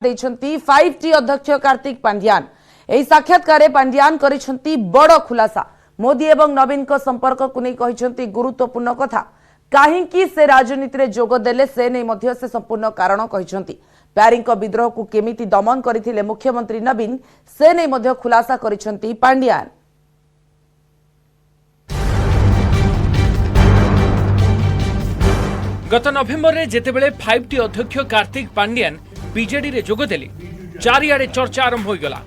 देइछंती 5T अध्यक्ष कार्तिक पांड्यान। एही साक्षात्कार पांड्यान करिछंती बड़ खुलासा। मोदी एवं नवीन को संपर्क को नहीं कहिछंती गुरुत्वपूर्ण कथा। काहेकि से राजनीति रे जोग देले से नै मध्य से संपूर्ण कारण कहिछंती। प्यारी को विद्रोह को केमिति दमन करिथिले मुख्यमंत्री नवीन से नै मध्य खुलासा करिछंती पांड्यान। गत नवेम्बर रे जेतेबेले 5T अध्यक्ष कार्तिक पांडियान बीजेडी रे जोग देले चारिआडे चर्चा आरंभ हो गला।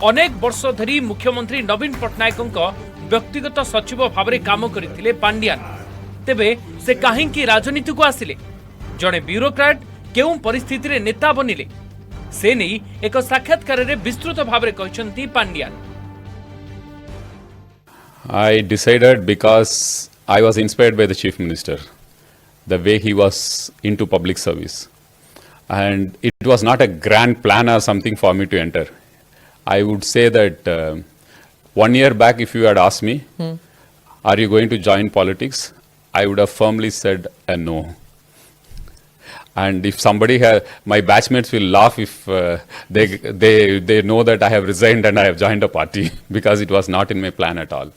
अनेक वर्ष धरी मुख्यमंत्री नवीन पटनायक व्यक्तिगत सचिव भाव में काम करथिले पांडियान। तेबे से काहेकि राजनीति को आसिले, जड़े ब्यूरोक्रेट केउं परिस्थिति रे नेता बनिले, से नहीं एक साक्षात्कार रे विस्तृत भाव में कहिसंती Pandian. I decided because I was inspired by the Chief Minister, the way he was into public service. And it was not a grand plan or something for me to enter. I would say that 1 year back, if you had asked me, are you going to join politics? I would have firmly said no. And if somebody my batchmates will laugh if they know that I have resigned and I have joined a party because it was not in my plan at all.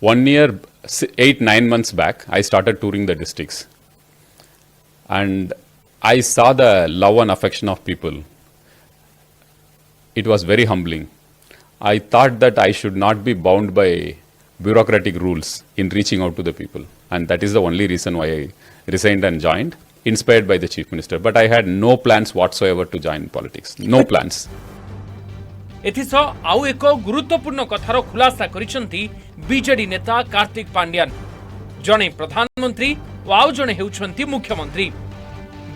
1 year, 8-9 months back, I started touring the districts. And I saw the love and affection of people. It was very humbling. I thought that I should not be bound by bureaucratic rules in reaching out to the people. And that is the only reason why I resigned and joined, inspired by the Chief Minister. But I had no plans whatsoever to join politics. No plans. एथिस आउ एक गुरुत्वपूर्ण कथार खुलासा करिसंती BJD नेता कार्तिक पांड्यान। जणे प्रधानमंत्री और आउ जणे हेउछंती मुख्यमंत्री।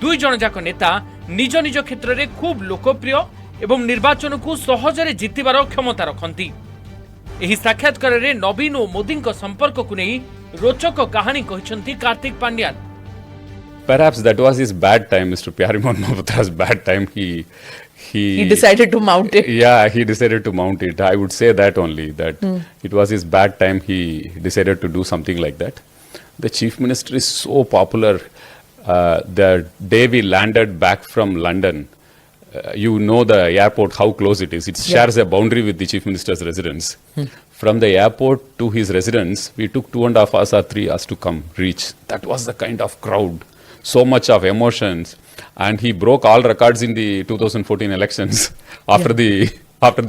दुई जण जाक नेता निज निज क्षेत्र में खूब लोकप्रिय एवं निर्वाचन को सहजरे जितिबार क्षमता रखती। एही साक्षात्कार रे नवीन और मोदी संपर्क को नहीं रोचक कहानी कहिसंती Kartik Pandian. Perhaps that was his bad time, Mr. Pyarimohan Mohapat's bad time. He decided to mount it. Yeah, he decided to mount it. I would say that only, that it was his bad time. He decided to do something like that. The Chief Minister is so popular. The day we landed back from London, you know the airport, how close it is. It shares a boundary with the Chief Minister's residence. From the airport to his residence, we took 2.5 hours or 3 hours to reach. That was the kind of crowd. So much of emotions. And he broke all records in the 2014 elections after the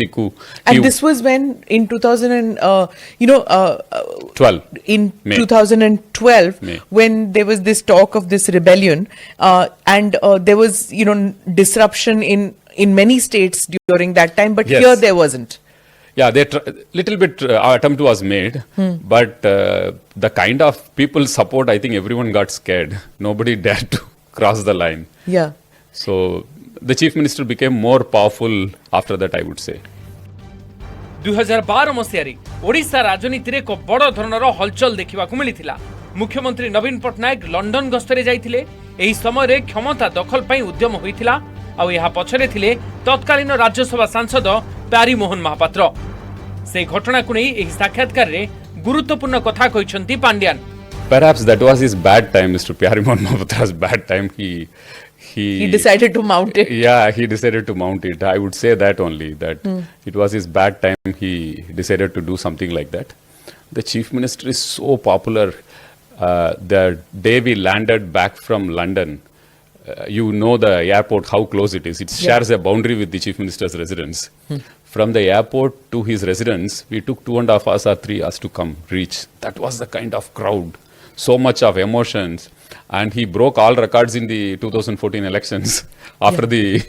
coup. And this was when in 2012. In May. 2012, May. when there was this talk of this rebellion, and there was disruption in many states during that time, but Yes. here there wasn't. Yeah, little bit attempt was made, but the kind of people support, I think everyone got scared. Nobody dared to cross the line. Yeah. So the Chief Minister became more powerful after that, I would say. 2012 मसीह ओडिशा राजनीति रे एक बड़ धरणर हलचल देखा मिलता। मुख्यमंत्री नवीन Patnaik London गस्तरे जाइथिले। एही समय रे क्षमता दखल पई उद्यम होइथिला। आउ यहाँ पछरे थिले तत्कालीन राज्यसभा सांसद प्यारी मोहन महापात्र। से घटना को नहीं एही साक्षात्कार रे गुरुत्वपूर्ण कथा कहिसंती Pandian. Perhaps that was his bad time, Mr. Pyarimohan Mohapat's bad time. He decided to mount it. Yeah, he decided to mount it. I would say that only, that it was his bad time. He decided to do something like that. The Chief Minister is so popular. The day we landed back from London, you know the airport, how close it is. It shares a boundary with the Chief Minister's residence. From the airport to his residence, we took 2.5 hours or 3 hours to reach. That was the kind of crowd. So much of emotions. And he broke all records in the 2014 elections after the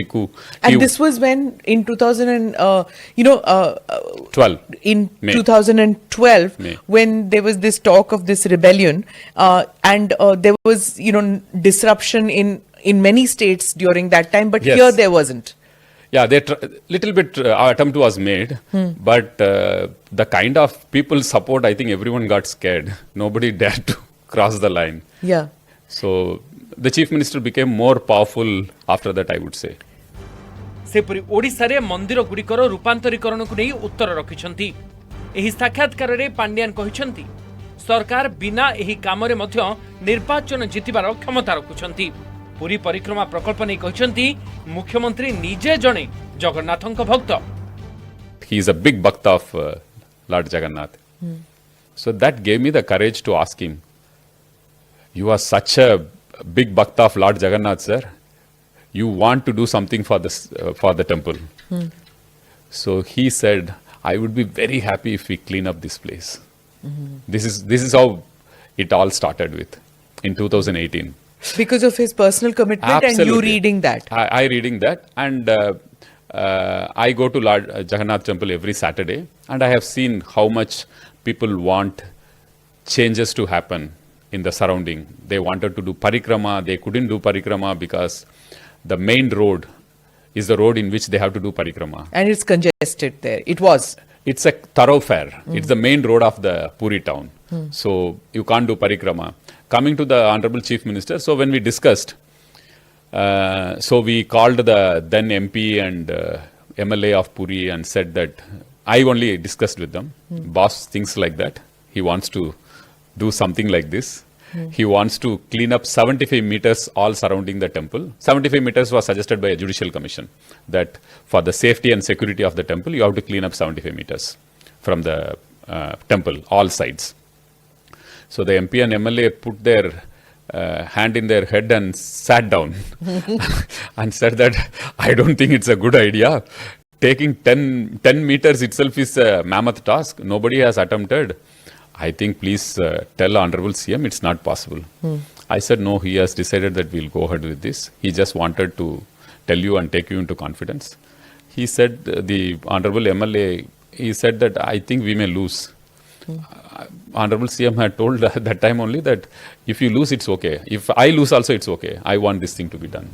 coup. And this was when in 2012. In May. 2012, May. when there was this talk of this rebellion, and there was disruption in many states during that time, but Yes. here there wasn't. Yeah, little bit attempt was made, but the kind of people support, I think everyone got scared. Nobody dared to cross the line. Yeah. So the Chief Minister became more powerful after that, I would say. सेपरी Odisha रे मंदिर गुड़िकर रूपांतरीकरण को नहीं उत्तर रखिछंती। एही साक्षात्कार रे पांड्यान कहिछंती सरकार बिना एही काम रे मध्य निर्वाचन जितिबार क्षमता रखुछंती। पुरी परिक्रमा प्रकल्प नहीं कहते मुख्यमंत्री निजे जणे जगन्नाथंक भक्त. He is a big bhakta of Lord Jagannath. So that gave me the courage to ask him, you are such a big bhakta of Lord Jagannath, sir. You want to do something for this for the temple. So he said, I would be very happy if we clean up this place. This is how it all started with in 2018. Because of his personal commitment and you Absolutely. reading that. I reading that, and I go to Lord Jagannath temple every Saturday, and I have seen how much people want changes to happen in the surrounding. They wanted to do parikrama, they couldn't do parikrama because the main road is the road in which they have to do parikrama. And it's congested there. It was. It's a thoroughfare. It's the main road of the Puri town. So you can't do parikrama. Coming to the Honorable Chief Minister, so when we discussed, so we called the then MP and MLA of Puri and said that I only discussed with them. Boss thinks like that. He wants to do something like this. He wants to clean up 75 meters all surrounding the temple. 75 meters was suggested by a judicial commission that for the safety and security of the temple, you have to clean up 75 meters from the temple, all sides. So the MP and MLA put their hand in their head and sat down and said that I don't think it's a good idea. Taking 10 meters itself is a mammoth task. Nobody has attempted. I think please tell Honorable CM it's not possible. I said no, he has decided that we'll go ahead with this. He just wanted to tell you and take you into confidence. He said, the Honorable MLA, he said that I think we may lose. Honorable CM had told at that time only that if you lose, it's okay. If I lose also, it's okay. I want this thing to be done.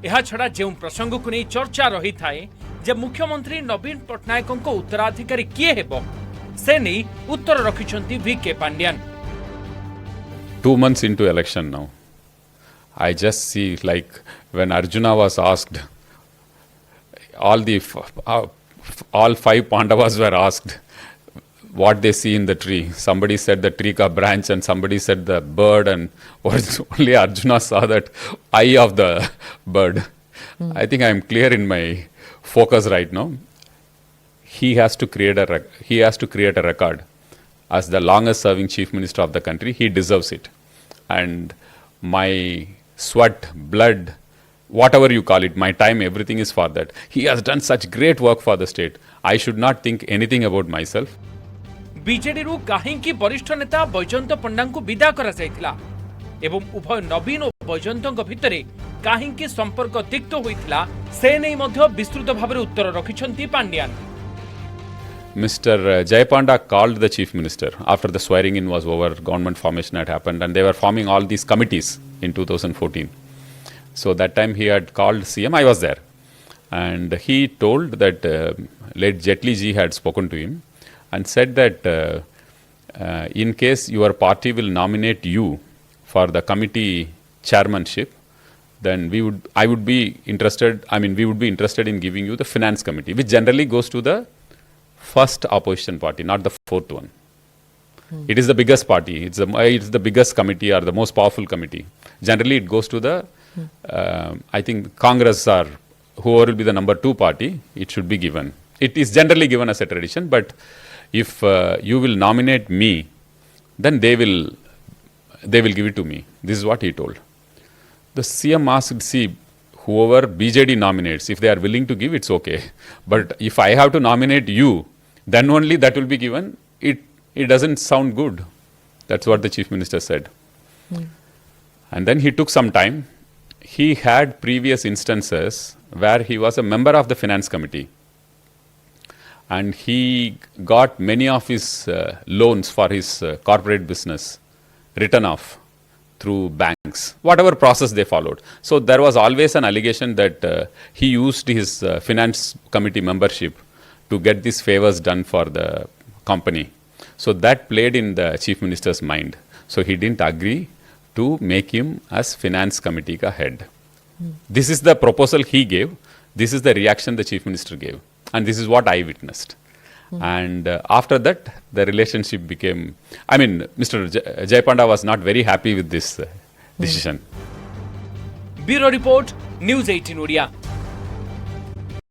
ଏହା ଛଡ଼ା ଯେଉଁ ପ୍ରସଙ୍ଗକୁ ନେଇ ଚର୍ଚ୍ଚା ରହିଥାଏ ଯେ ମୁଖ୍ୟମନ୍ତ୍ରୀ ନବୀନ ପଟ୍ଟନାୟକଙ୍କ ଉତ୍ତରାଧିକାରୀ କିଏ ହେବ ସେ ନେଇ ଉତ୍ତର ରଖିଛନ୍ତି VK Pandian. 2 months into election now, I just see like when Arjuna was asked, all 5 Pandavas were asked what they see in the tree. Somebody said the tree ka branch and somebody said the bird, and only Arjuna saw that eye of the bird. I think I am clear in my focus right now. He has to create a record as the longest serving chief minister of the country. He deserves it. And my sweat, blood, whatever you call it, my time, everything is for that. He has done such great work for the state. I should not think anything about myself. ବିଜେଡିରୁ କାହିଁକି ବରିଷ୍ଠ ନେତା ବୈଜୟନ୍ତ ପଣ୍ଡାଙ୍କୁ ବିଦା କରାଯାଇଥିଲା ଏବଂ ଉଭୟ ନବୀନ ଓ ବୈଜୟନ୍ତଙ୍କ ଭିତରେ କାହିଁକି ସମ୍ପର୍କ ତିକ୍ତ ହୋଇଥିଲା ସେ ନେଇ ମଧ୍ୟ ବିସ୍ତୃତ ଭାବରେ ଉତ୍ତର ରଖିଛନ୍ତି Pandian. Mr. Jayapanda called the chief minister after the swearing in was over, government formation had happened, and they were forming all these committees in 2014. So that time he had called CM, I was there. And he told that late Jetli ji had spoken to him and said that in case your party will nominate you for the committee chairmanship, then we would be interested in giving you the finance committee, which generally goes to the first opposition party, not the fourth one. It is the biggest party. It's the biggest committee or the most powerful committee. Generally, it goes to the, I think, Congress or whoever will be the number 2 party, it should be given. It is generally given as a tradition, but if you will nominate me, then they will give it to me. This is what he told. The CM asked, see, whoever BJD nominates, if they are willing to give, it's okay. But if I have to nominate you, then only that will be given. It doesn't sound good. That's what the chief minister said. And then he took some time. He had previous instances where he was a member of the finance committee. And he got many of his loans for his corporate business written off through banks, whatever process they followed. So there was always an allegation that he used his finance committee membership to get these favors done for the company. So that played in the chief minister's mind. So he didn't agree to make him as finance committee ka head. This is the proposal he gave. This is the reaction the chief minister gave. And this is what I witnessed. And after that, the relationship became, Mr. Jayapanda was not very happy with this decision. Bureau report news 18 Odia.